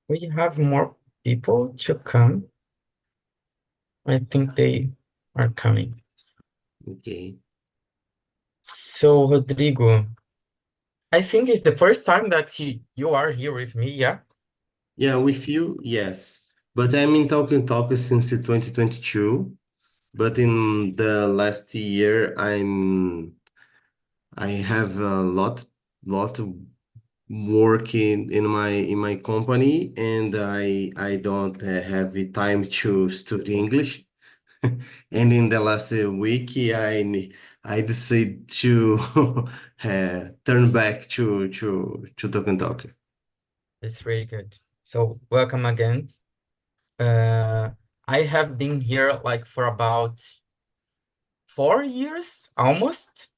We have more people to come. I think they are coming. Okay. So, Rodrigo, I think it's the first time that you are here with me, yeah? Yeah, with you, yes. But I'm in Talk since 2022. But in the last year, I have a lot of work in my company, and I don't have the time to study English. And in the last week, I decided to turn back to Talk. It's really good. So, welcome again. Uh, I have been here like for about 4 years almost.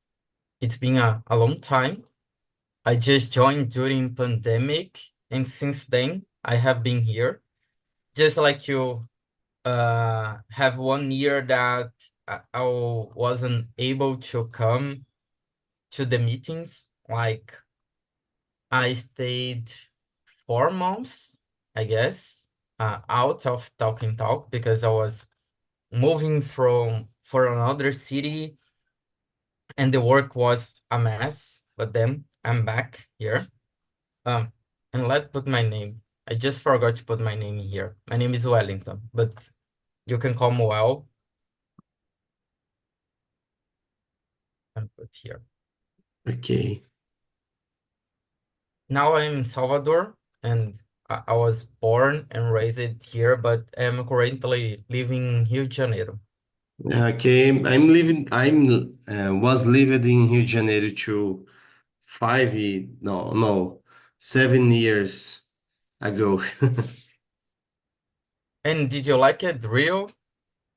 It's been a long time. I just joined during pandemic, and since then I have been here. Just like you, have 1 year that I wasn't able to come to the meetings. Like I stayed 4 months, I guess, out of Talking Talk because I was moving from for another city and the work was a mess. But then I'm back here. Um, and let's put my name. I just forgot to put my name in here. My name is Wellington, but you can call me Well and put here. Okay. Now I'm in Salvador and I was born and raised here, but I'm currently living in Rio de Janeiro. Okay, was living in Rio de Janeiro to no, 7 years ago. And did you like it, Rio?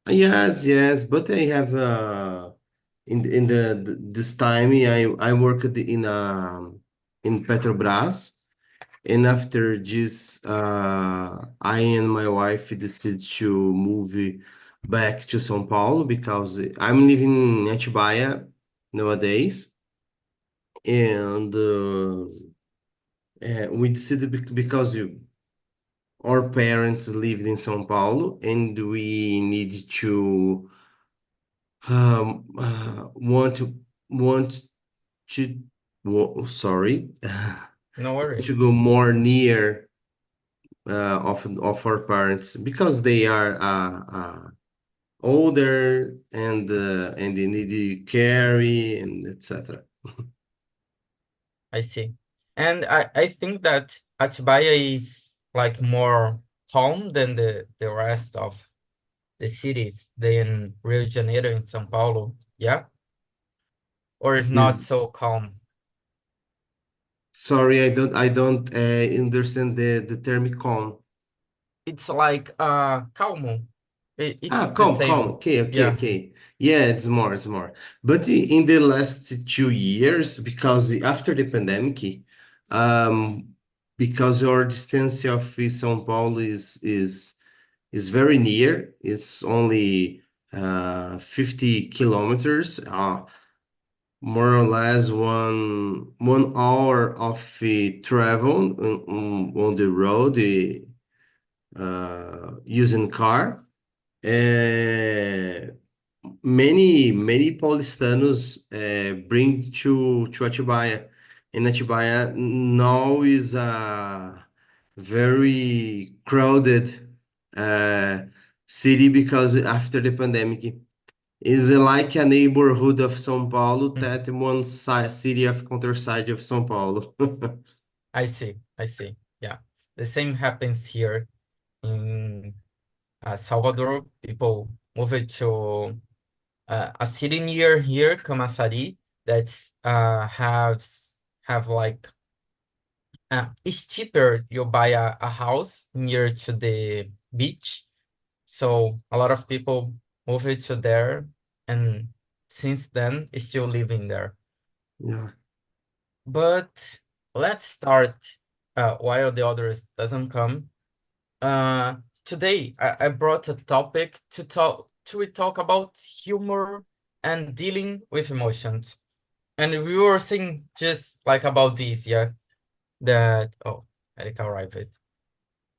Yes, yes, but I have in this time I worked in Petrobras, and after this I and my wife decided to move back to São Paulo because I'm living in Atibaia nowadays, and we decided because our parents lived in São Paulo and we need to want to sorry No worry. to go more near of our parents because they are older and they need care and etc. I see. And I think that Atibaia is like more calm than the rest of the cities than Rio de Janeiro and São Paulo. Yeah? Or is not Is so calm? sorry, I don't understand the term calm. It's like calmo. It's Ah, the calm, calm. same. Okay, okay, Yeah, okay. Yeah, it's more. But in the last 2 years, because after the pandemic, um, because our distance of São Paulo is very near. It's only 50 kilometers, more or less one hour of travel on the road using car. Uh, many paulistanos bring to Atibaia, and Atibaia now is a very crowded uh, city because after the pandemic is like a neighborhood of São Paulo mm, that one city of countryside of São Paulo. I see. I see. Yeah. The same happens here in Salvador. People move to a city near here, Camaçari, that have like it's cheaper. You buy a house near to the beach, so a lot of people move it to there, and since then, it's still living there. Yeah. But let's start while the others doesn't come. Uh, Today I brought a topic to talk about humor and dealing with emotions. And we were saying just like about this, yeah, that oh, Eric arrived.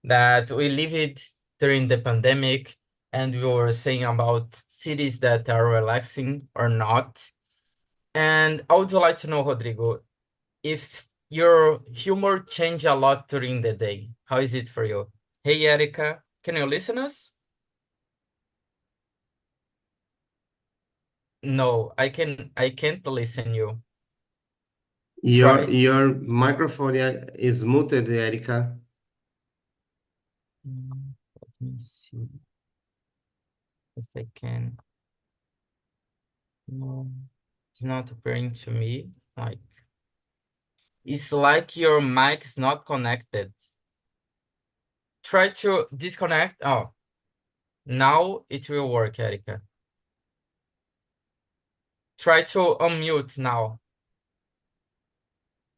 that we live it during the pandemic, and we were saying about cities that are relaxing or not. And I would like to know, Rodrigo, if your humor change a lot during the day. How is it for you? Hey, Erica, can you listen us? No, I can't listen you. Try. Your microphone is muted, Erica. Let me see if I can. No, it's not appearing to me. Like, it's like your mic is not connected. Try to disconnect. Oh, now it will work, Erica. Try to unmute now.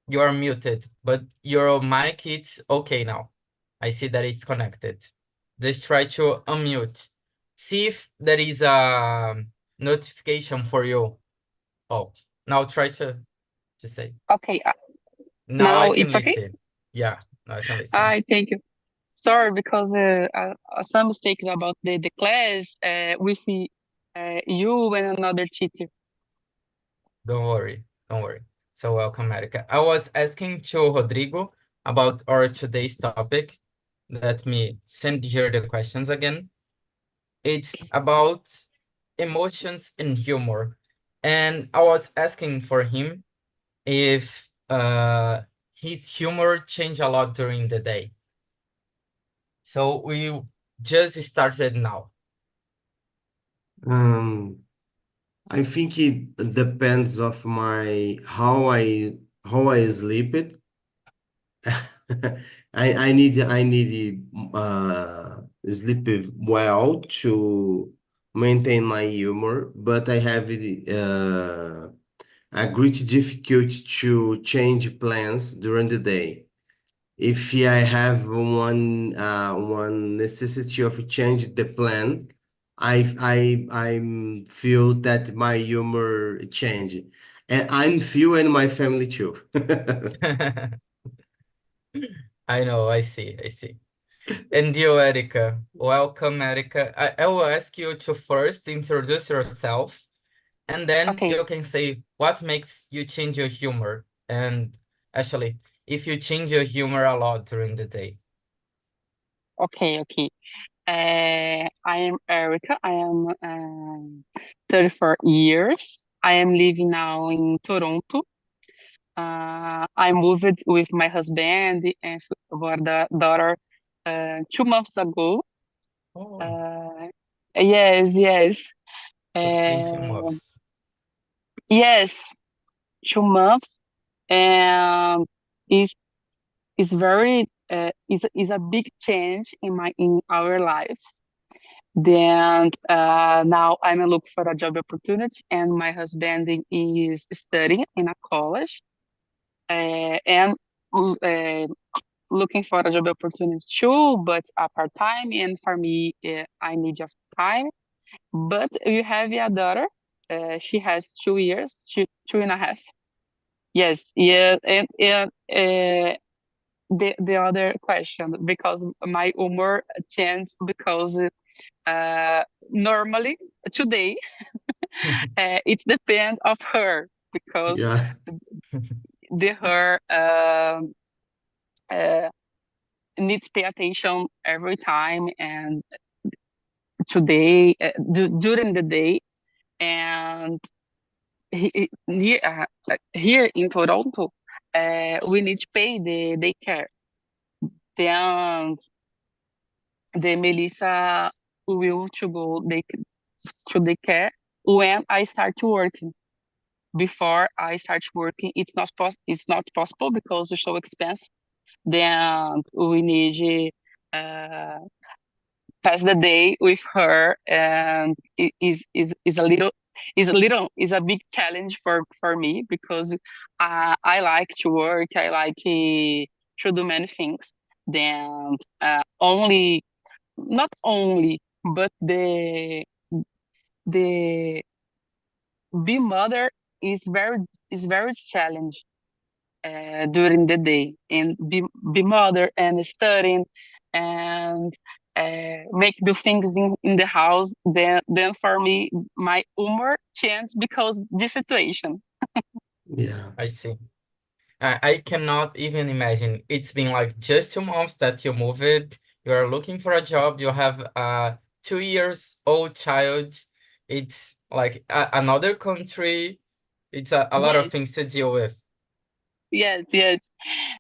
You are muted, but your mic it's okay now. I see that it's connected. Just try to unmute. See if there is a notification for you. Oh, now try to say. Okay, Now I now can it's okay. listen. Yeah, now I can listen. I thank you. Sorry, because some mistakes about the class with you and another teacher. Don't worry. Don't worry. So welcome, Erica. I was asking to Rodrigo about our today's topic. Let me send here the questions again. It's about emotions and humor. And I was asking for him if his humor changed a lot during the day. So we just started now. Um, I think it depends of my how I sleep it. I need sleep well to maintain my humor, but I have a great difficulty to change plans during the day. If I have one necessity of change the plan, I feel that my humor change, and I'm feel and my family too. I know, I see, I see. And you, Erica. Welcome, Erica. I will ask you to first introduce yourself, and then Okay, you can say what makes you change your humor. And actually, if you change your humor a lot during the day. okay. I am Erica. I am 34 years. I am living now in Toronto. I moved with my husband and our daughter 2 months ago. Oh, Uh, yes. it's been few Uh, months. yes, 2 months, and is very is a big change in our lives. Then now I'm looking for a job opportunity, and my husband is studying in a college, and uh, looking for a job opportunity too, but a part time. And for me, I need of time. But you have a daughter. She has 2 years, two and a half. Yes, yeah, and the other question, because my humor changed because normally today it depends of her because Yeah, the her uh, needs pay attention every time and today during the day. And here in Toronto we need to pay the daycare. Then the Melissa will to go to daycare when I start working. Before I start working, it's not possible because it's so expensive. Then we need uh, pass the day with her, and it is a big challenge for me because I like to work. I like to do many things. Then only not only, but the be mother is very challenge during the day, and be mother and studying. and make the things in the house, then for me my humor changed because the situation. Yeah. I see. I cannot even imagine. It's been like just 2 months that you moved. You are looking for a job. You have a 2 years old child. It's like another country. It's a lot of Yes, things to deal with. yes, yes.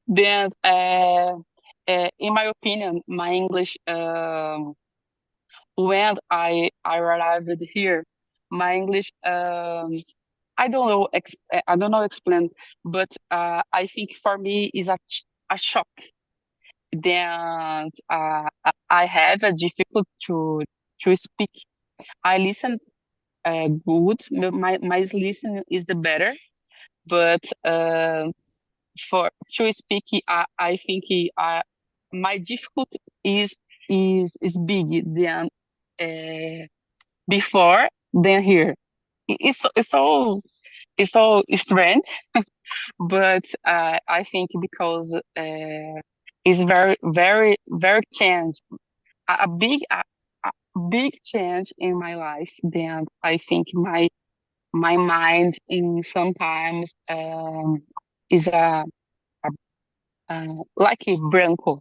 Then in my opinion, my English, when I arrived here, my English, I don't know explain, but I think for me is a shock. Then I have a difficult to speak. I listen good. My listen is the better, but for to speak, I think my difficult is is big than uh, before than here. It's so strange, but I think because it's very change, a big change in my life. Then I think my mind in sometimes is like a branco.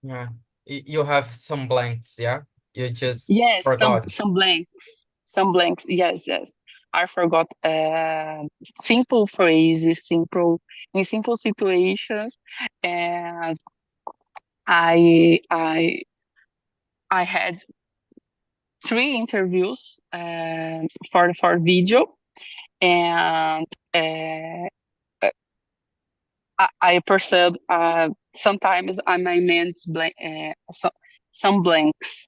Yeah. You have some blanks, yeah? You just Yes, forgot. some blanks. Yes, yes. I forgot simple phrases, simple situations, and I I I had 3 interviews for video, and uh, I perceive sometimes I may meant some blanks.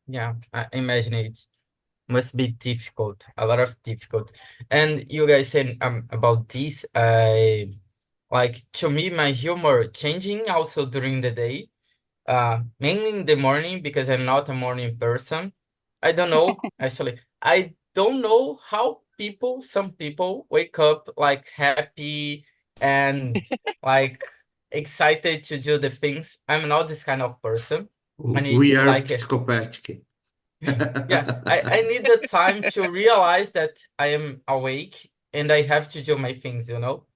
Yeah, I imagine it must be difficult, a lot of difficult. And you guys said about this, I like to me my humor changing also during the day. Mainly in the morning because I'm not a morning person. I don't know, actually. I don't know how some people wake up like happy and like excited to do the things. I'm not this kind of person. I need We are like psychopathic. yeah, I need the time to realize that I am awake and I have to do my things, you know?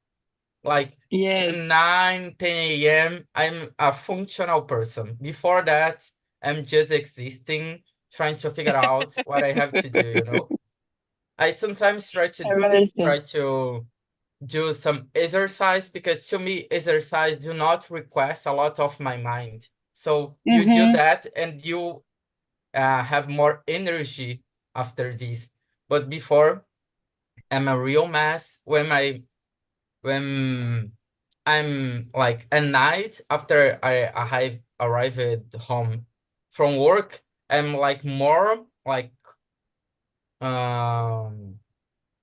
Like Yes, 9, 10 a.m., I'm a functional person. Before that, I'm just existing, trying to figure out what I have to do, you know? I sometimes I understand. try to do some exercise because to me, exercise do not request a lot of my mind. So you do Mm-hmm. that and you have more energy after this. But before, I'm a real mess when I'm like at night after I have arrived home from work, I'm like more like um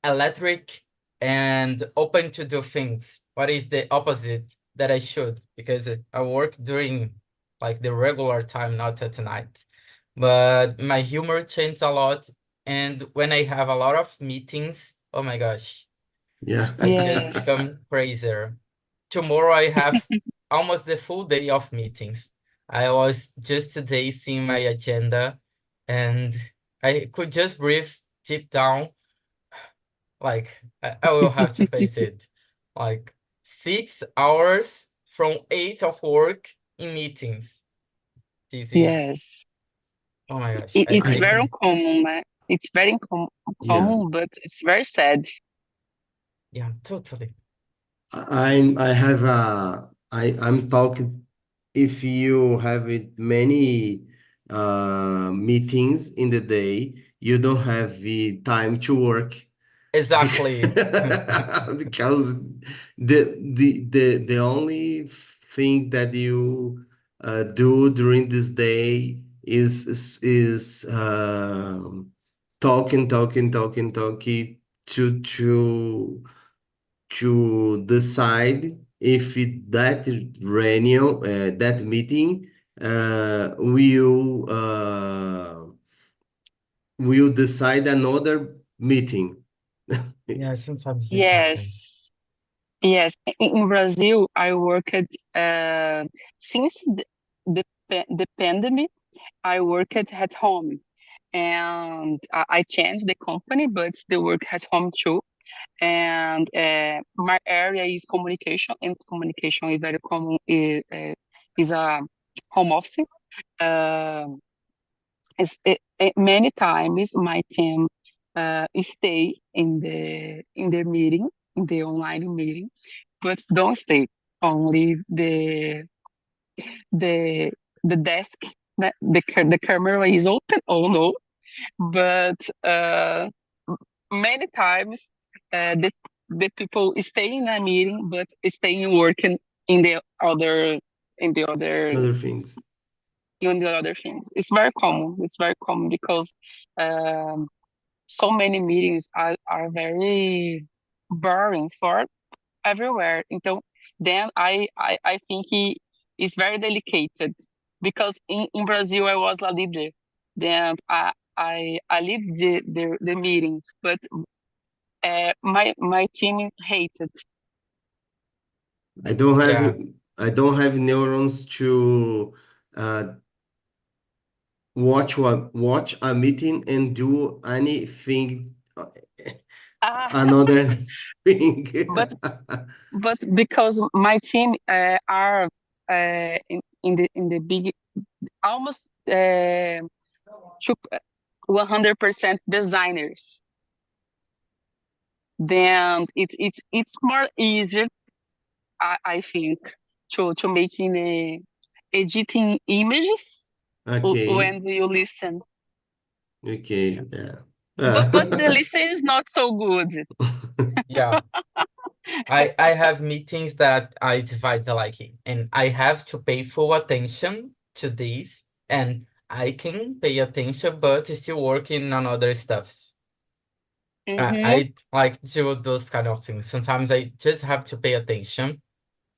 electric and open to do things. What is the opposite that I should? Because I work during like the regular time, not at night. But my humor changed a lot. And when I have a lot of meetings, oh my gosh, Yeah. I just Yes. become crazier. Tomorrow I have almost the full day of meetings. I was just today seeing my agenda and I could just breathe deep down. Like I will have to face it. Like 6 hours from 8 of work in meetings. This is Yes. oh my gosh. It's I very I can uncommon, man. It's very yeah. common, but it's very sad. yeah, totally. I have I'm talking if you have it many meetings in the day, you don't have the time to work. Exactly. Because the only thing that you do during this day is talking to decide if that reunion, that meeting, will decide another meeting. Yeah, sometimes this happens. Yes. Yes, in Brazil, I worked since the pandemic. I worked at home, and I changed the company, but the work at home too. And my area is communication, and communication is very common. Is a home office. Um Many times my team stay in the meeting, in the online meeting, but don't stay. Only the the desk, the camera is open. Oh no! But many times the people stay in a meeting, but staying working in the other in the other Other things. in the other things. It's very common. It's very common because um, so many meetings are very boring for everywhere. Então, then I think it's very delicate because in Brazil I was a leader. Then I lead the meetings, but my team hated. I don't have Yeah. I don't have neurons to uh, watch a meeting and do anything Ah, another thing. but because my team are in the big almost to 100% designers, then it's more easier, I think, to making editing images Okay, when you listen. okay, yeah. But the listen is not so good. Yeah. I have meetings that I divide like, and I have to pay full attention to this, and I can pay attention, but still working on other stuffs. Mm-hmm. I like do those kind of things. Sometimes I just have to pay attention,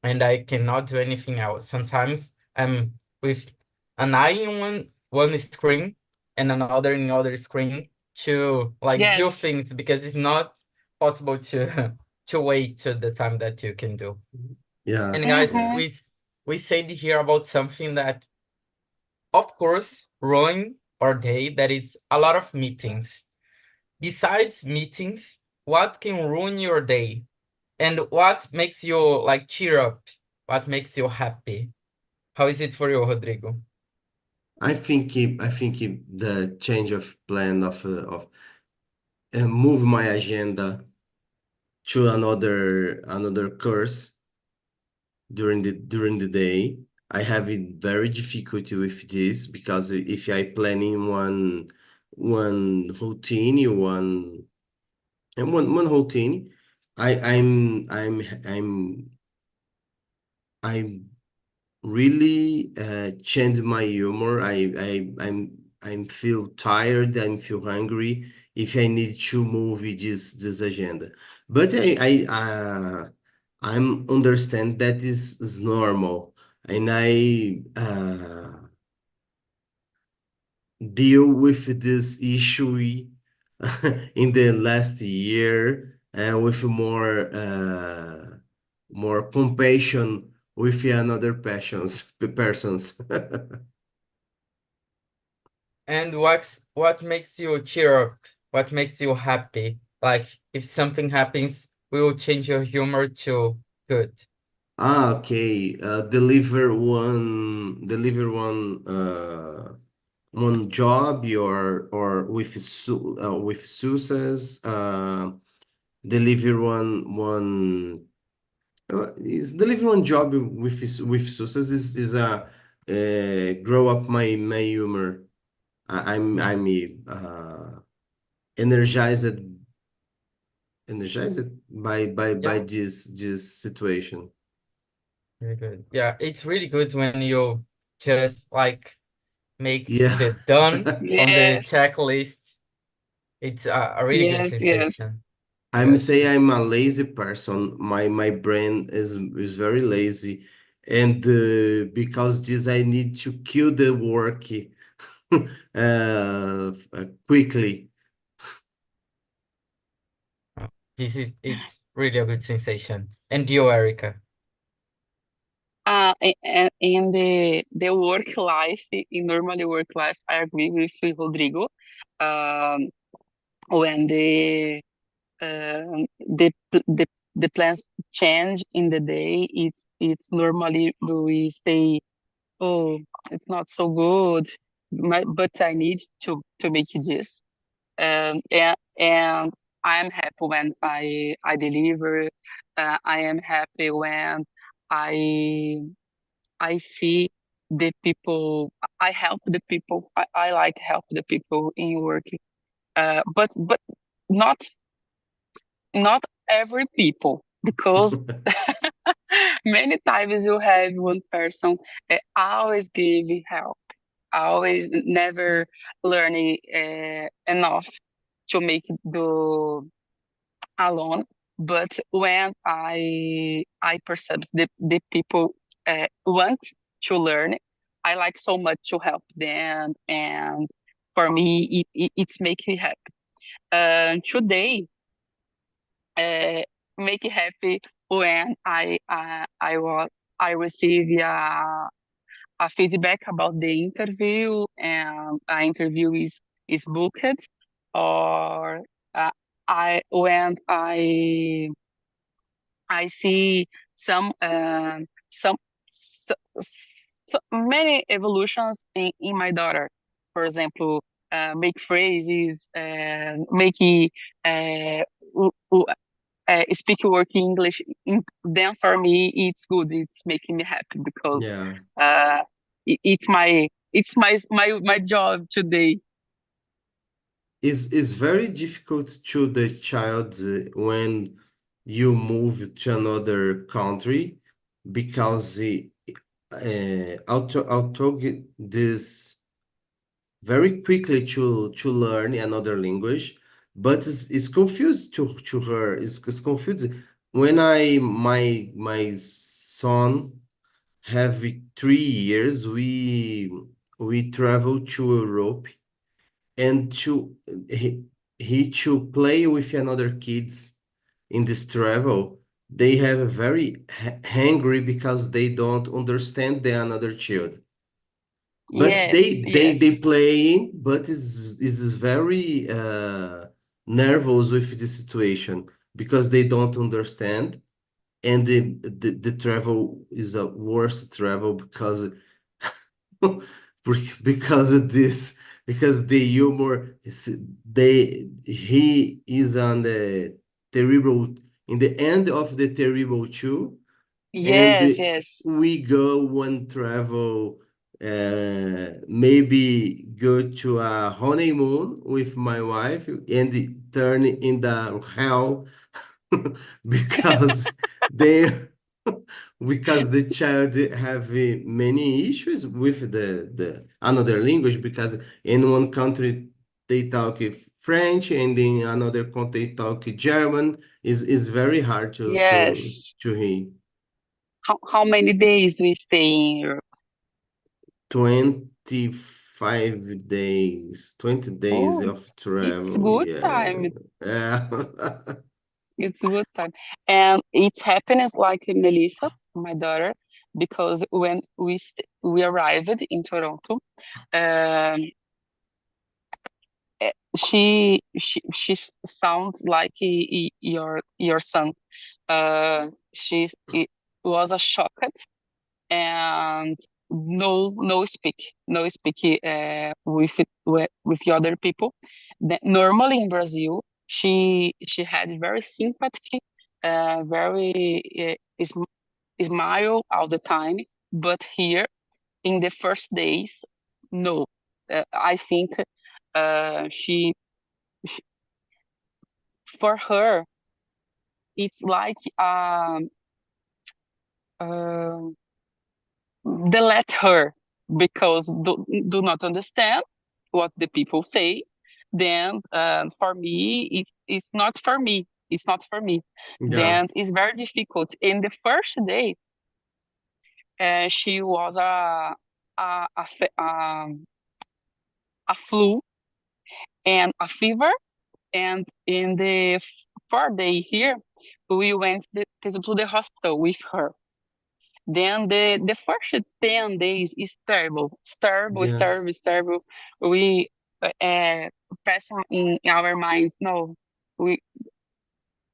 and I cannot do anything else. Sometimes I'm with an eye in one screen and another in the other screen to like do Yes. things because it's not possible to to wait to the time that you can do. Yeah, And guys, yeah. Mm-hmm. we said here about something that of course ruin our day. That is a lot of meetings. Besides meetings, what can ruin your day? And what makes you like cheer up? What makes you happy? How is it for you, Rodrigo? The change of plan of move my agenda to another course during the day. I have it very difficulty with this because if I plan in one routine, one routine, I I'm really change my humor. I'm feel tired. I feel hungry if I need to move this agenda. But I'm understand that is normal, and I deal with this issue in the last year with more compassion with another persons. And what makes you cheer up? What makes you happy? Like if something happens, we will change your humor to good. Okay. One job or with success. Deliver one is deliver one job with success is a grow up my humor. Mm, I'm energized energized by yeah, this situation. really good. Yeah, it's really good when you just like make Yeah. the done on the Yes. checklist. It's a really good Yes. Yes. sensation. I'm Good. say I'm a lazy person. My brain is very lazy, and because this I need to kill the work quickly. Uh, It's really a good sensation. And you, Erica? And in the work life, in normally work life, I agree with Rodrigo. Um, when the plans change in the day, it's normally we say, oh, it's not so good, but I need to make this. And I am happy when I deliver. I am happy when I I see the people. I help the people. I like help the people in work. But not not every people, because many times you have one person always give help, always never learning enough to make the alone. But when I perceive the people want to learn, I like so much to help them, and for me it's make me happy. Today uh, make it happy when I receive a feedback about the interview, and an interview is booked, or uh, I when I see some some so, many evolutions in my daughter. For example, make phrases, make uh, speak working English. Then for me, it's good. It's making me happy because Yeah. uh, it's my job today. Is very difficult to the child when you move to another country because auto this very quickly to learn another language, but it's confused to her. It's confused when my son have 3 years. We travel to Europe and he to play with another kids in this travel. They have a very angry because they don't understand the another child, but Yes, yes, they play, but is very nervous with the situation because they don't understand, and the travel is a worse travel because because of this, because the humor is he is on the terrible, in the end of the terrible two, and yes, yes, we go one travel, maybe go to a honeymoon with my wife and turn in the hell because they because the child have many issues with the another language, because in one country they talk French and in another country they talk German. Is very hard yes. to hear. How many days we stay in Europe? 25 days, 20 days Oh, of it's travel. good Yeah. time. Yeah. It's good time, and it's happiness like Melissa, my daughter, because when we arrived in Toronto, um, she sounds like your son. It was a shock, and no speak with the other people. Normally in Brazil, she had very sympathy, very smile all the time, but here in the first days, no. I think she for her it's like uh, they let her, because do not understand what the people say. Then for me it's not for me, it's not for me. Yeah. Then it's very difficult. In the first day, she was a flu and a fever, and in the before they here, we went to the hospital with her. Then the first 10 days is terrible. It's terrible. It's Yes. terrible. It's terrible. We press in our mind. No, we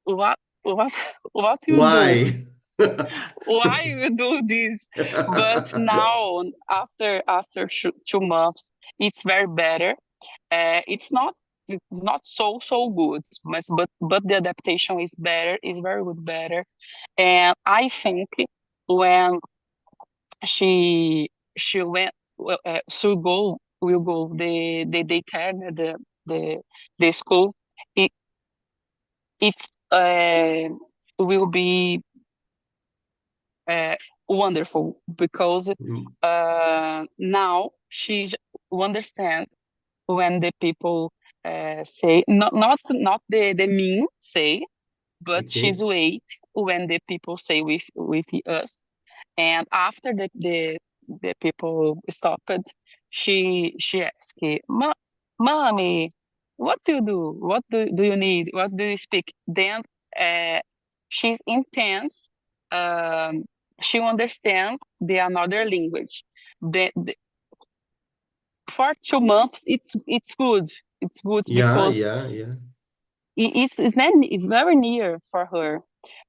what what what you do? Why? Why you do this? But now after 2 months, it's very better. It's not so good, but the adaptation is better. Is very good better, and I think when she went she go will go the daycare the the school it it's will be uh, wonderful because Mm, now she understand when the people say not the mean say, but she's okay. wait when the people say with us. And after the people stopped, she asked, Mommy, what do you do? What do you need? What do you speak? Then uh, she's intense. Um, she understands the another language. The for 2 months, it's good. It's good Yeah, because yeah, yeah. it's very near for her.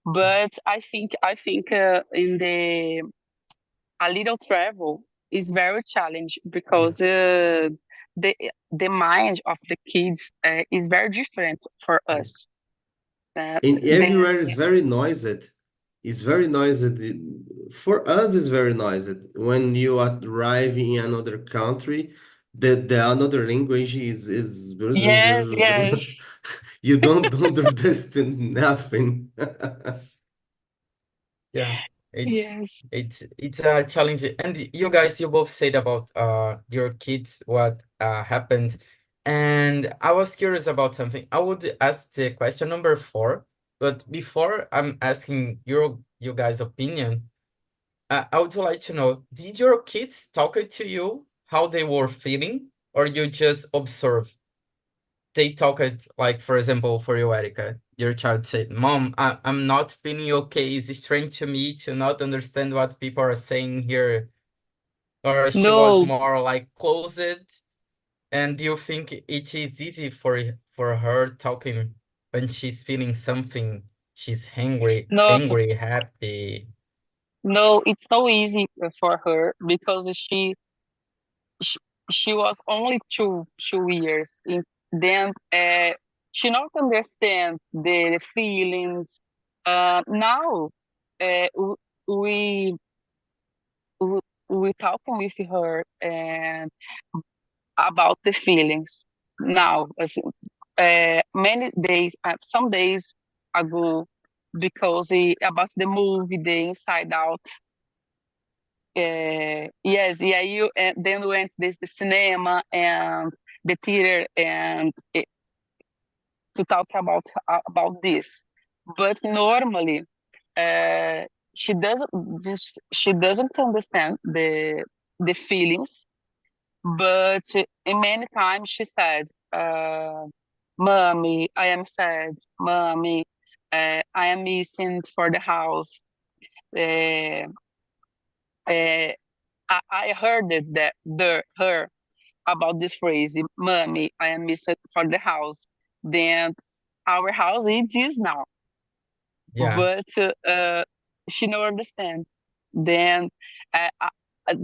But I think in the a little travel is very challenging Yeah. because the the mind of the kids is very different for Yeah. us. And Then everywhere is very noisy. It's very noisy. For us, it's very noisy. When you arrive in another country, the another language is yes, yes, you don't understand nothing. Yeah, it's yes. it's a challenge. And you guys, you both said about your kids, what happened. And I was curious about something. I would ask the question number four, but before I'm asking you guys' opinion, I would like to know, did your kids talk to you how they were feeling, or you just observe? They talk it, like, for example, for you, Erica, your child said, Mom, I'm not feeling okay. It's strange to me to not understand what people are saying here. Or she was No, more like closed. And do you think it is easy for her talking when she's feeling something? She's no, happy. no. It's so easy for her because she, she was only 2 years. Then she not understand the feelings. Now we we we talking with her and about the feelings now. Many days, some days ago, because about the movie, the Inside Out. Yes, yeah, you and then went this the cinema and the theater and to talk about this. But normally, uh, she doesn't understand the feelings. But in many times she said, "Mommy, I am sad. Mommy, I am missing for the house." Uh, uh, I heard her about this phrase, "Mommy, I am missing for the house." Then our house it is now, Yeah, but she don't understand. Then, uh, uh,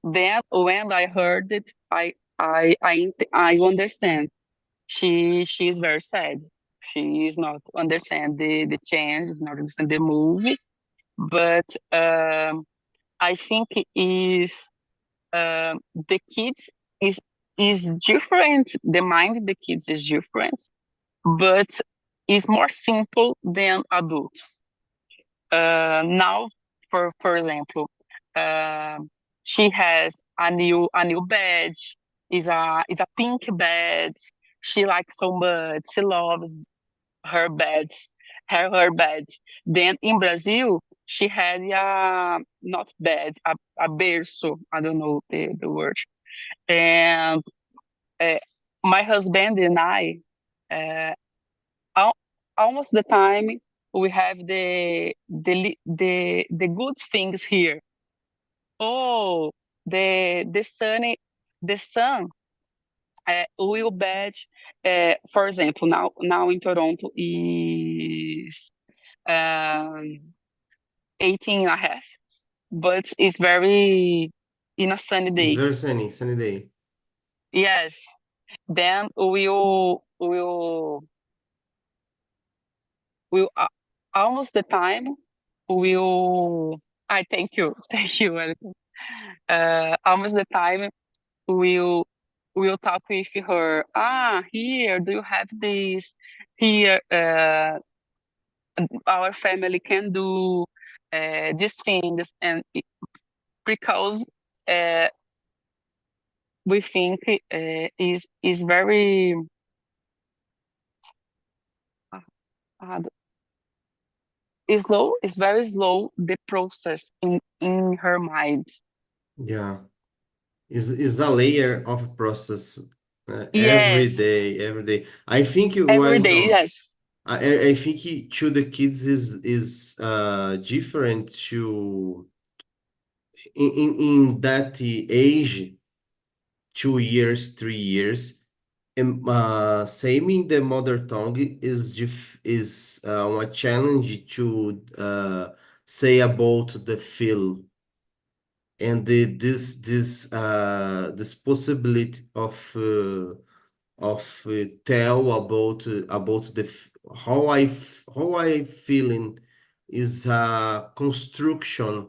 then when I heard it, I understand. She is very sad. She is not understand the change, is not understand the movie. But I think it is the kids is is different. The mind of the kids is different, but is more simple than adults. Now, for example, uh, she has a new bed. Is a pink bed. She likes so much. She loves her beds, her bed. Then in Brazil, she had a not bed, a berço. I don't know the word. And uh, my husband and I uh, al- almost the time we have the good things here. Oh, the sun will bet. For example, now in Toronto is um, 18 and a half, but it's very in a sunny It's day. very sunny day. Yes, then will almost the time will. I thank you, thank you. Wellington. Almost the time will talk with her. Ah, here, do you have this? Here, our family can do these things, and because uh, we think is very uh, slow. It's very slow the process in her mind. Yeah. Is a layer of process every Yes, day, every day. I think every day. Wellington, Yes, I think to the kids is different to in that age, 2 years, 3 years. Same in the mother tongue is a challenge to say about the feel and this possibility of tell about how I feeling is a construction,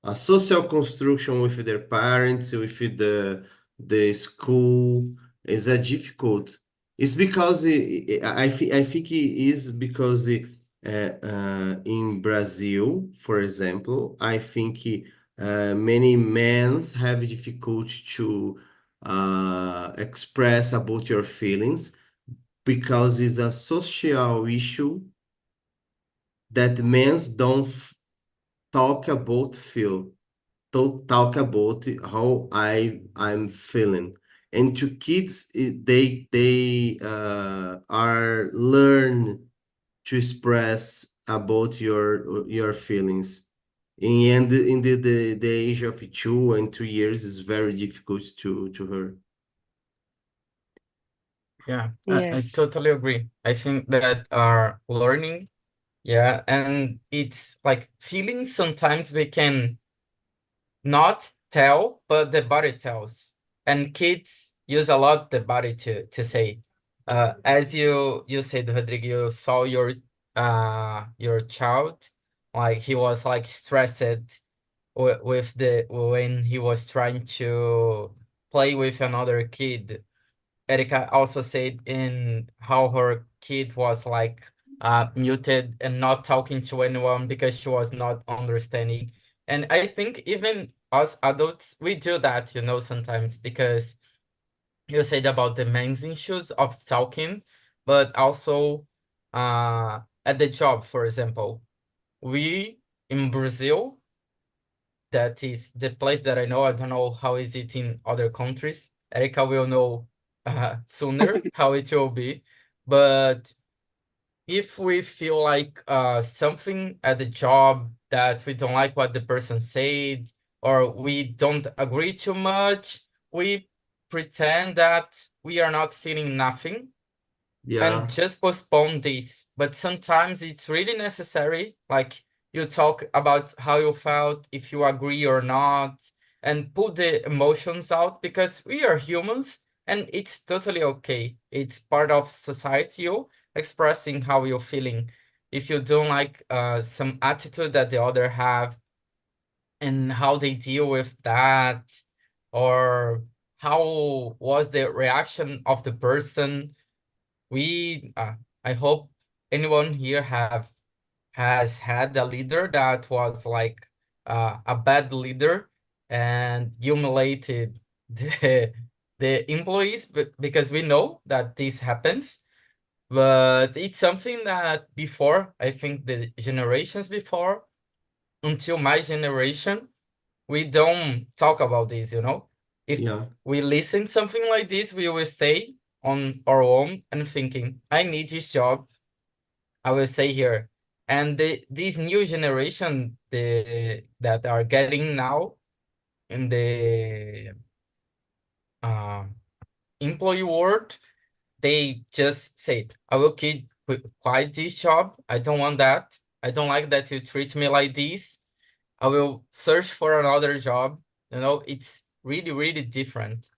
a social construction with their parents, with the school is a difficult. It's because I think it is because in Brazil, for example, I think many men have difficulty to express about your feelings because it's a social issue that men don't talk about feel talk about how I'm feeling. And to kids, they are learn to express about your feelings. And in the age of 2 and 3 years is very difficult to her. Yeah, I yes, totally agree. I think that our learning, yeah, and it's like feelings sometimes we can not tell, but the body tells. And kids use a lot the body to say. As you said, Rodrigo, you saw your child, like he was like stressed with the when he was trying to play with another kid. Erika also said in how her kid was like muted and not talking to anyone because she was not understanding. And I think even us adults, we do that, sometimes because you said about the men's issues of talking, but also at the job, for example, we in Brazil, that is the place that I know. I don't know how is it in other countries. Erika will know sooner how it will be. But if we feel like something at the job that we don't like what the person said, or we don't agree too much, we pretend that we are not feeling nothing and Yeah, just postpone this. But sometimes it's really necessary, like you talk about how you felt, if you agree or not, and put the emotions out because we are humans and it's totally okay. It's part of society, you expressing how you're feeling. If you don't like some attitude that the other have and how they deal with that, or how was the reaction of the person, we I hope anyone here have has had a leader that was like a bad leader and humiliated the employees, because we know that this happens. But it's something that before, I think the generations before, until my generation, we don't talk about this. If yeah, we listen something like this, we will stay on our own and thinking, I need this job. I will stay here. And this new generation that are getting now in the uh, employee world, they just say, I will quit this job. I don't want that. I don't like that you treat me like this. I will search for another job. You know, it's really, really different.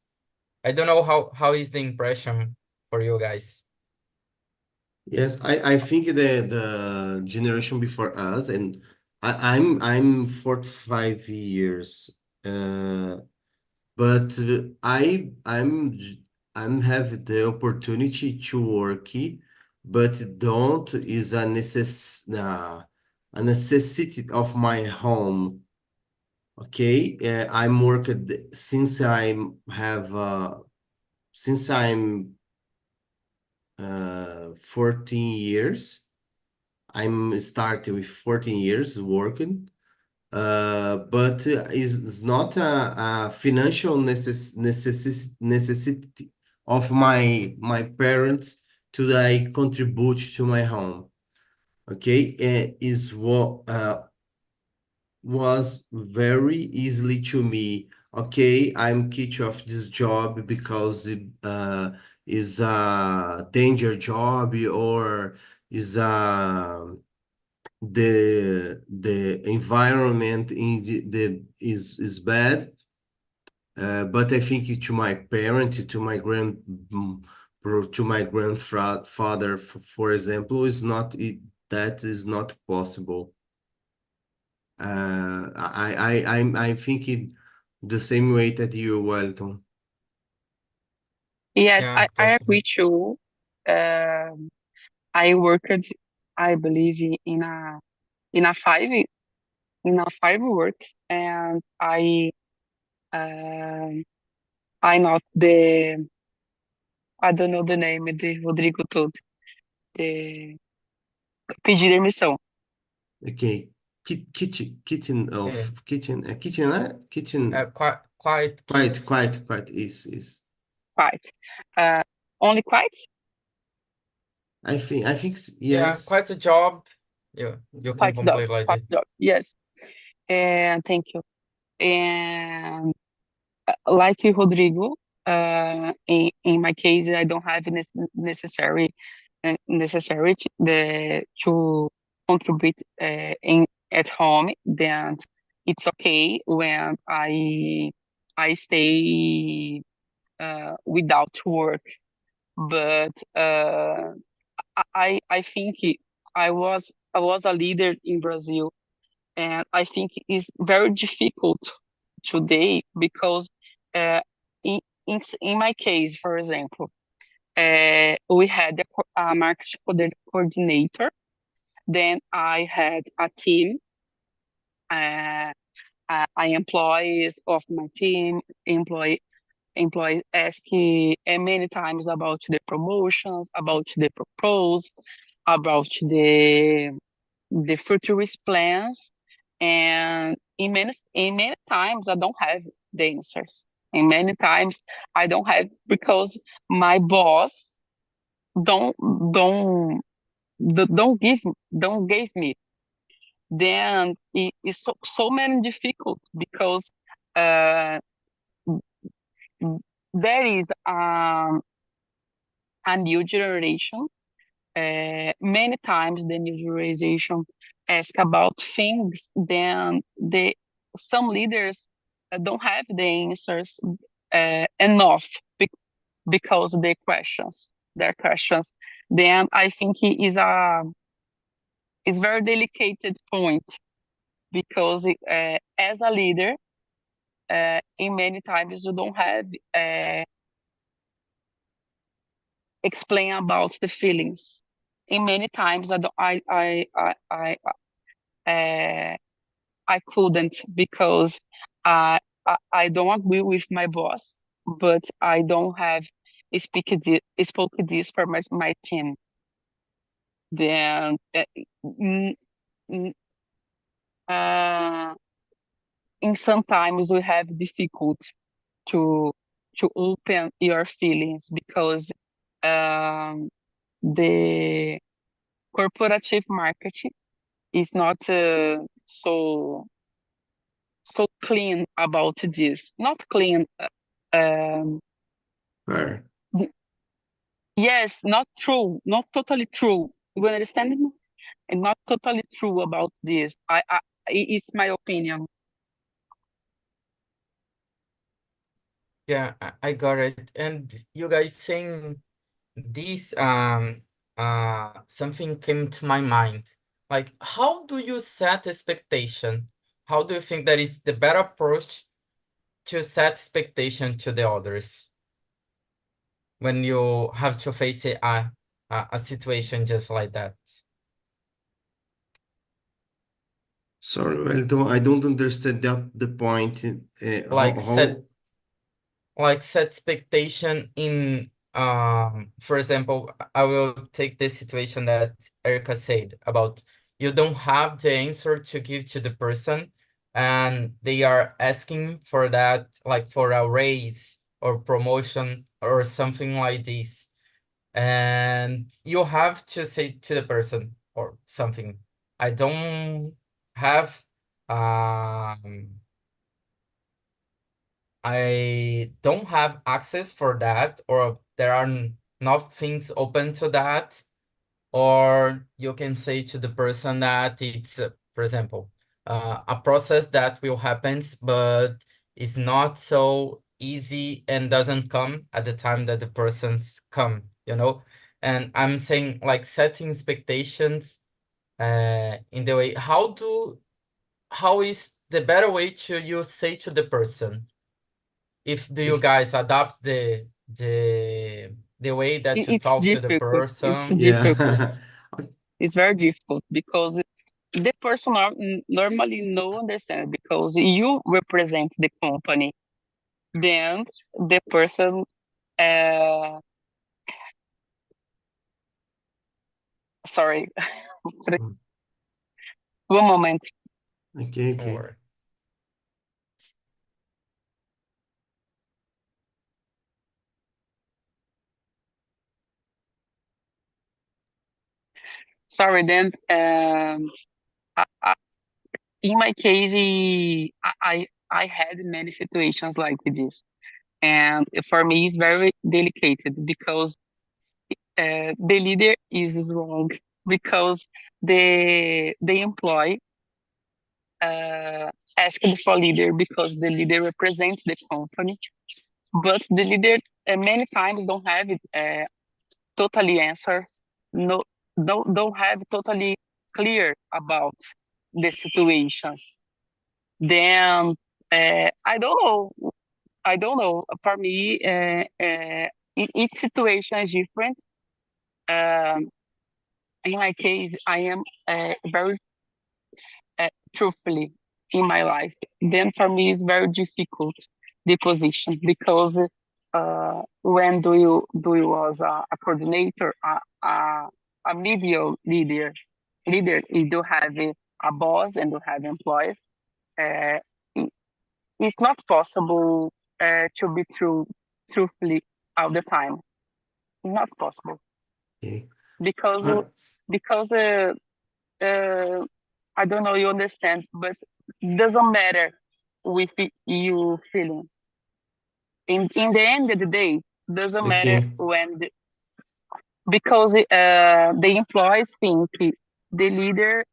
I don't know how is the impression for you guys. Yes, I think the generation before us, and I'm 45 years, uh, but I'm have the opportunity to work, but don't is a necessity of my home. Okay, I'm worked since I'm 14 years. I'm starting with 14 years working, but is not a financial necessity of my parents to I contribute to my home. Okay, is what was very easily to me. Okay, I'm kicked off this job because it is a danger job or is a the environment in the is bad. But I think to my parent, to my to my grandfather, for example, is not that is not possible. I think it the same way that you, Welton. Yes, Yeah, I totally. agree too. Um, I worked, I believe, in a five in a five works, and um I not the I don't know the name the Rodrigo told the pedir demissão. Okay, Yeah. kitchen. Quite Quite, kids. quite is. Quite. Uh, Only quite? I think Yeah, yes. quite a job. You can Quite dog. complete like Quite this. dog. Yes. And thank you. And like Rodrigo, in my case, I don't have necessary to contribute in at home. Then it's okay when I stay without work. But I think I was a leader in Brazil, and I think it's very difficult today because uh, in, in my case, for example, we had a market coordinator. Then I had a team. Uh, Employees of my team, employees ask many times about the promotions, about the propose, about the futurist plans, and in many times I don't have the answers. And many times I don't have because my boss don't don't don't give me. Then it's so many difficult because uh, there is a new generation. Many times the new generation ask about things, then some leaders don't have the answers enough because their questions. Then I think it is very delicate point because as a leader, in many times you don't have explain about the feelings. In many times I don't, uh, I couldn't because I don't agree with my boss, but I don't have spoke this for my team. Then mm, mm, uh, in sometimes we have difficult to open your feelings because um, the corporative marketing is not so clean about this. Not clean. Um, Fair. yes, not true. Not totally true. You understand me? And not totally true about this. It's my opinion. Yeah, I got it. And you guys saying this, something came to my mind. Like, how do you set expectation? How do you think that is the better approach to set expectation to the others when you have to face a situation just like that? Sorry, I don't understand the point. Like set How set expectation in for example, I will take the situation that Erica said about you don't have the answer to give to the person and they are asking for that, like for a raise or promotion or something like this, and you have to say to the person or something, I don't have um I don't have access for that, or there are not things open to that. Or you can say to the person that it's, for example, a process that will happen, but it's not so easy and doesn't come at the time that the persons come, you know? And I'm saying like setting expectations in the way, how is the better way to you say to the person? If do you if guys adopt the way that you It's talk to the difficult. It's person? difficult. yeah. It's very difficult because the person normally no understand because you represent the company. Then the person, uh, sorry, one moment. Okay, okay. Or Sorry, then I, in my case, I had many situations like this, and for me, it's very delicate because the leader is wrong because the employee asked for leader because the leader represents the company, but the leader many times don't have it totally answers, no, don't have totally clear about the situations. Then I don't know. I don't know. For me, each situation is different. Um, in my case, I am very truthfully in my life. Then for me, it's very difficult the position because when do you was a coordinator, a media leader, you do have a boss and you have employees. Uh, it's not possible to be truthfully all the time. It's not possible Okay. because Uh, because I don't know you understand, but doesn't matter with you feeling. In the end of the day, doesn't matter okay. when because the employees think the leader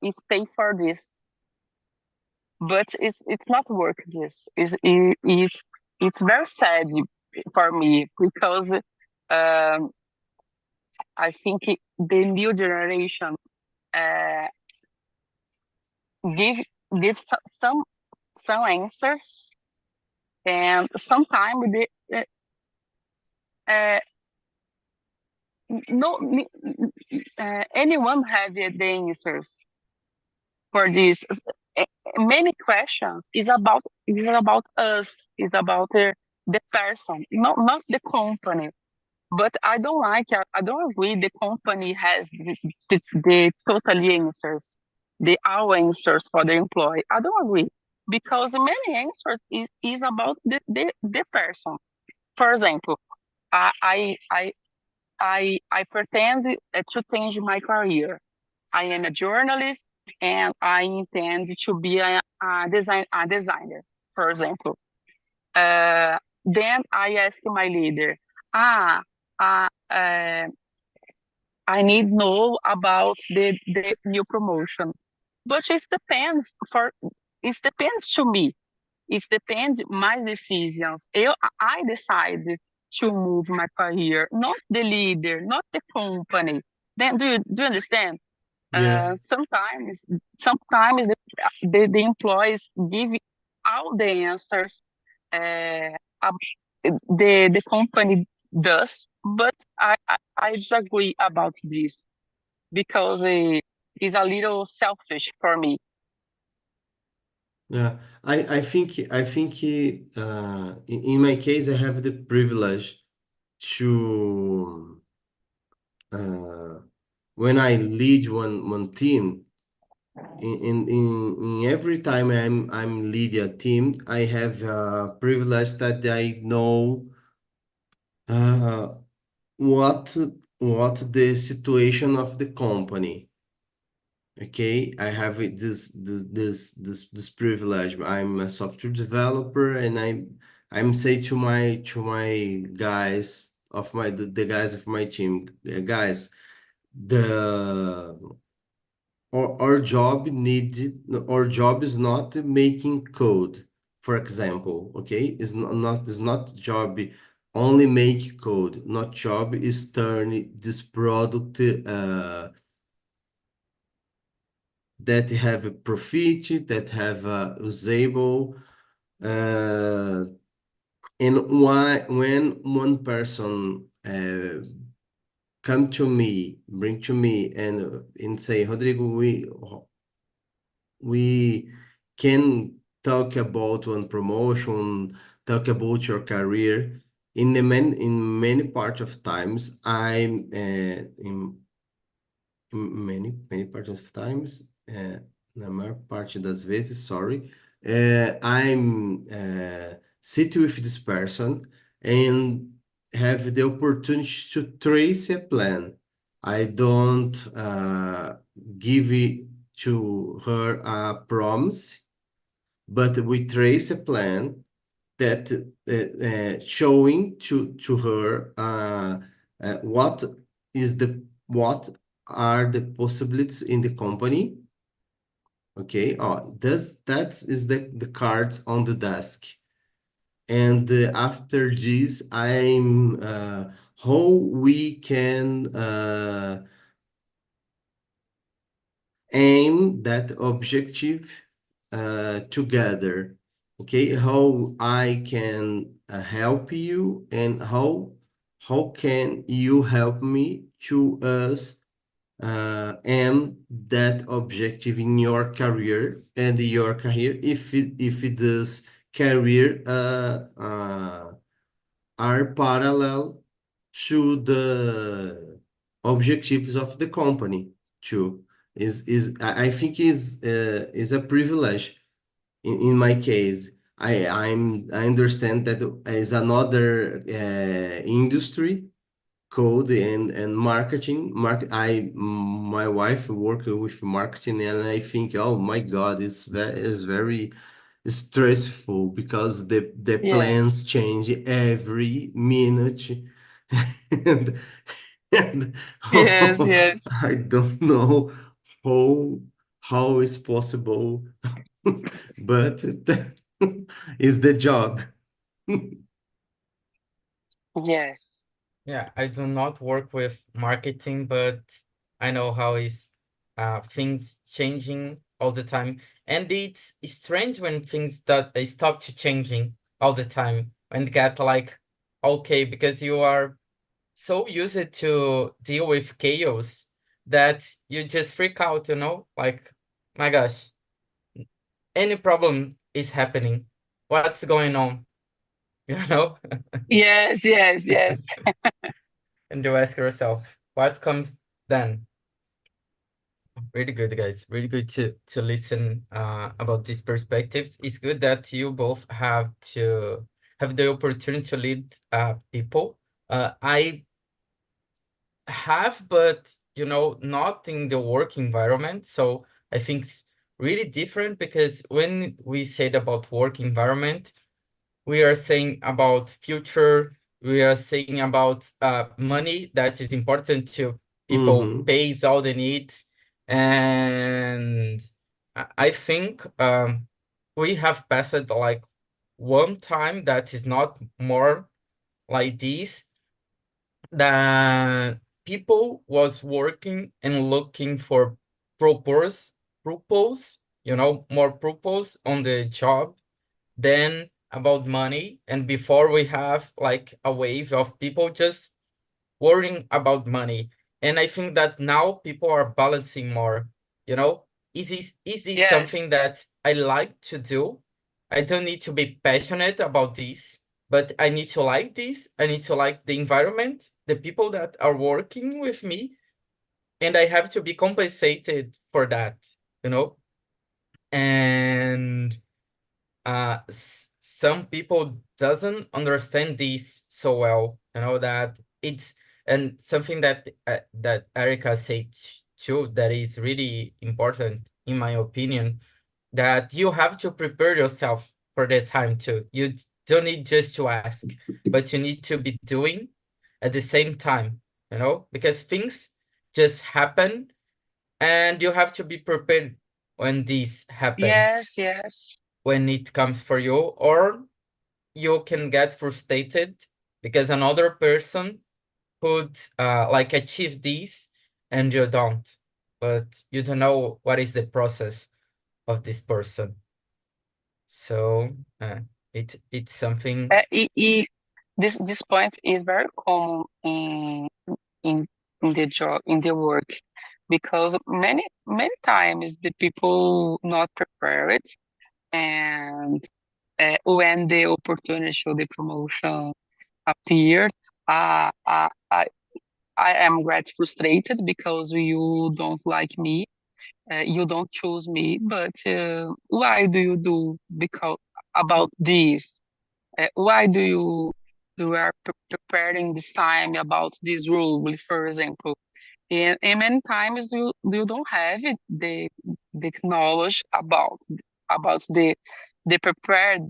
is paid for this, but it's not work this. It's very sad for me because I think the new generation uh, give give some answers, and sometimes the uh, no anyone have the answers for this. Uh, Many questions is about us, is about the person, not the company. But I don't like, I don't agree the company has the total answers, the our answers for the employee. I don't agree because many answers is about the person. For example, I I pretend to change my career. I am a journalist and I intend to be a designer, for example. Then I ask my leader, ah, uh, uh, I need know about the new promotion. But it depends to me. It depends my decisions. I decide to move my career, not the leader, not the company. Then do you understand? Yeah. Sometimes the employees give all the answers uh, the company does, but I disagree about this because it's a little selfish for me. Yeah, I think in my case I have the privilege to uh, when I lead one team in every time I'm leading a team I have privilege that I know uh, what what the situation of the company. Okay, I have this privilege. I'm a software developer, and I'm say to my guys of the guys of my team, guys, the our job is not making code, for example. Okay, is not job only make code. Not job is turn this product that have a profit, that have usable, uh, and why when one person come to me, bring to me, and say, Rodrigo, we can talk about one promotion, talk about your career. In many part of times, I'm in many parts of times, na maior parte das vezes, sorry, I'm sit with this person and have the opportunity to trace a plan. I don't give it to her a promise, but we trace a plan that showing to her what is what are the possibilities in the company. Okay, does that is the cards on the desk, and after this I'm how we can aim that objective together. Okay, how I can help you, and how can you help me to us aim that objective in your career, and your career, if it does career are parallel to the objectives of the company too. Is I think is a privilege in my case. I understand that is another industry, code and marketing. My wife work with marketing, and I think, oh my God, it's very stressful because the Yes, plans change every minute. and and yes, yes, I don't know how how is possible, but it's the job. yes, Yeah, I do not work with marketing, but I know how is things changing all the time. And it's strange when things that they stop to changing all the time and get like okay, because you are so used to deal with chaos that you just freak out, you know? Like, my gosh, any problem is happening. What's going on? You know? yes, yes, yes, And you ask yourself, what comes then? Really good, guys. Really good to listen about these perspectives. It's good that you both have the opportunity to lead people. I have, but not in the work environment. So I think it's really different because when we said about work environment, we are saying about future, we are saying about money that is important to people, Mm-hmm. pays all the needs. And I think we have passed like one time that is not more like this, that people was working and looking for purpose, more purpose on the job than about money. And before we have like a wave of people just worrying about money. And I think that now people are balancing more, you know? Is this Yes, something that I like to do? I don't need to be passionate about this, but I need to like this. I need to like the environment, the people that are working with me, and I have to be compensated for that, you know? And some people doesn't understand this so well, that it's, and something that Erica said too, that is really important in my opinion, that you have to prepare yourself for the time too. You don't need just to ask, but you need to be doing at the same time, because things just happen, and you have to be prepared when these happen, yes, yes, when it comes for you, or you can get frustrated because another person could like achieve this and you don't, but you don't know what is the process of this person. So it's something. this point is very common in in the job, in the work, because many times the people not prepared, and when the opportunity or the promotion appeared, uh, uh, I I am quite frustrated because you don't like me, you don't choose me, but why do you do because about this? Why do you are preparing this time about this rule, for example? And many times you don't have the knowledge about the prepared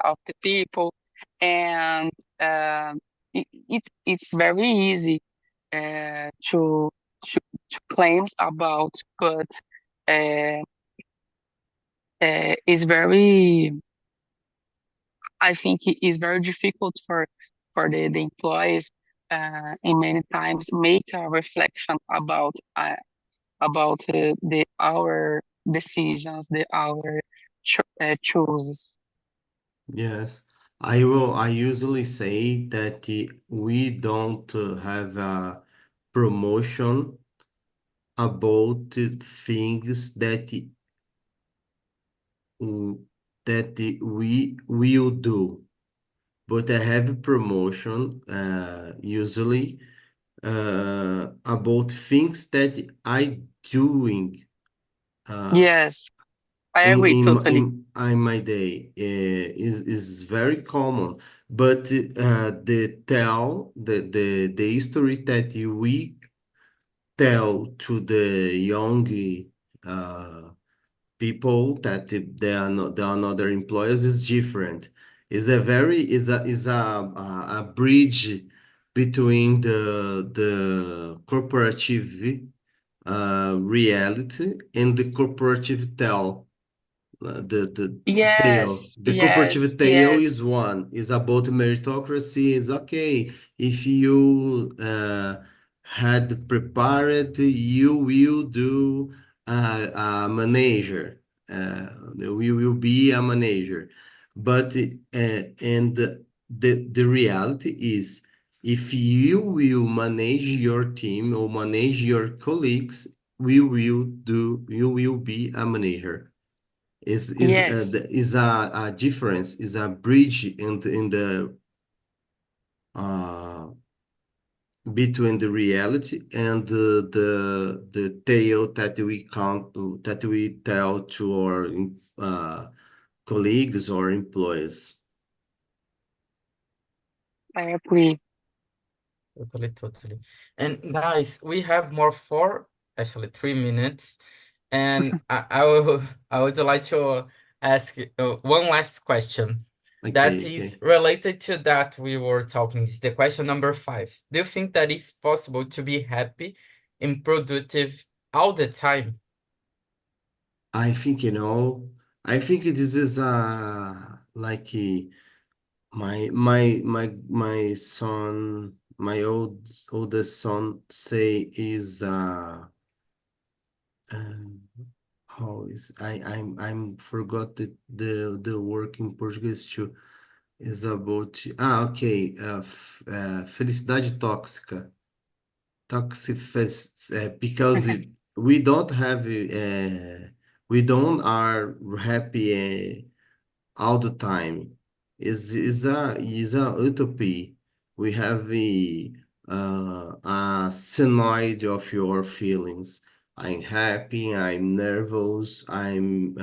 of the people, and it's very easy to, to to claims about, but uh, it's very, I think it is very difficult for the employees, in many times make a reflection about the our decisions, the our choices. Yes. I usually say that we don't have a promotion about things mm, that we will do, but I have a promotion usually about things that I doing uh, Yes, I in agree totally. in my day is very common. But the history that we tell to the young uh, people that they are not they are not their employers is different. Is a very is a bridge between the corporative reality and the corporative tell. The tale. Yes, The yes, cooperative tale yes, is one. Is about meritocracy. It's okay. If you had prepared, you will do a manager. We will be a manager. But and the reality is, if you will manage your team or manage your colleagues, you will be a manager. yes, Is a difference, is a bridge in the uh between the reality and the tale that we can't that we tell to our colleagues or employees. I agree. Totally, totally. And guys, we have more four, actually 3 minutes, and I would like to ask one last question that Okay, is okay. related to that we were talking. This is the question number 5. Do you think that it's possible to be happy and productive all the time? I think, I think this is like my son, my oldest son say is um, how is I'm forgot the work in Portuguese too. Is about okay, felicidade tóxica. Toxic because we don't have we don't are happy all the time. Is a utopia. We have a scenario of your feelings. I'm happy. I'm nervous. I'm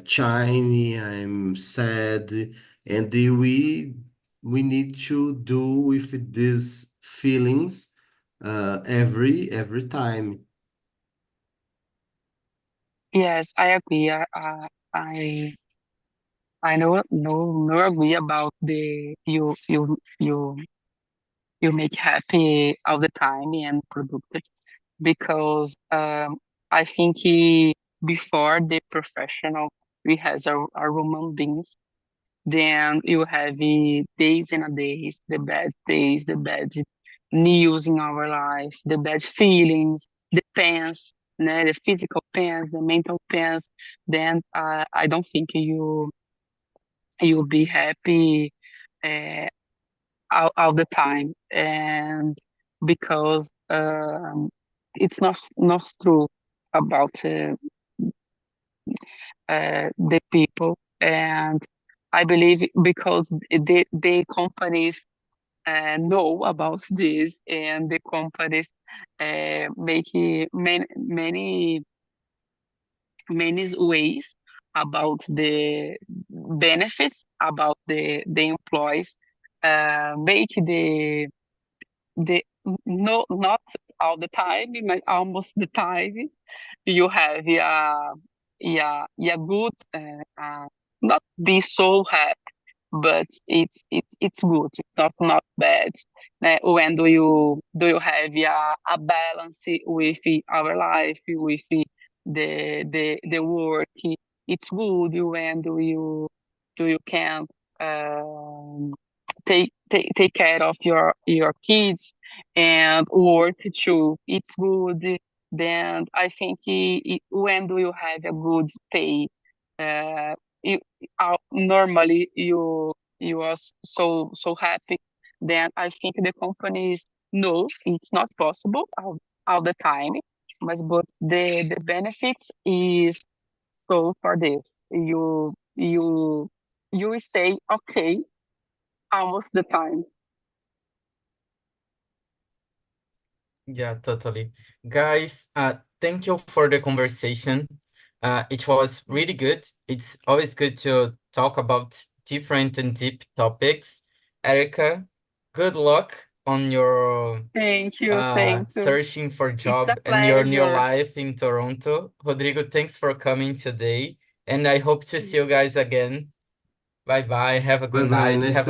shiny. I'm sad, and we need to do with these feelings every time. Yes, I agree. I I no agree about the you make happy all the time and productive because I think before the professional we has our human beings. Then you have days and a days, the bad days, the bad news in our life, the bad feelings, the pains, né, the physical pains, the mental pains. Then I don't think you'll be happy uh, all the time, and because it's not true about the people, and I believe because the companies know about this, and the companies make many ways about the benefits about the employees, make the no not all the time, but almost the time you have good not be so happy, but it's good. It's not bad. When do you have a balance with our life, with the work? It's good when do you can um, take care of your kids and work too. It's good. Then I think when do you have a good pay? Uh, you, normally you are so happy. Then I think the companies know it's not possible all the time, but the benefits is so for this you stay okay almost the time. Yeah, totally. Guys, thank you for the conversation. It was really good. It's always good to talk about different and deep topics. Erica, good luck on your Thank you. searching for It's a job and your new pleasure. life in Toronto. Rodrigo, thanks for coming today, and I hope to see you guys again. Bye bye. Have a Bye good bye. night. Nice Have to a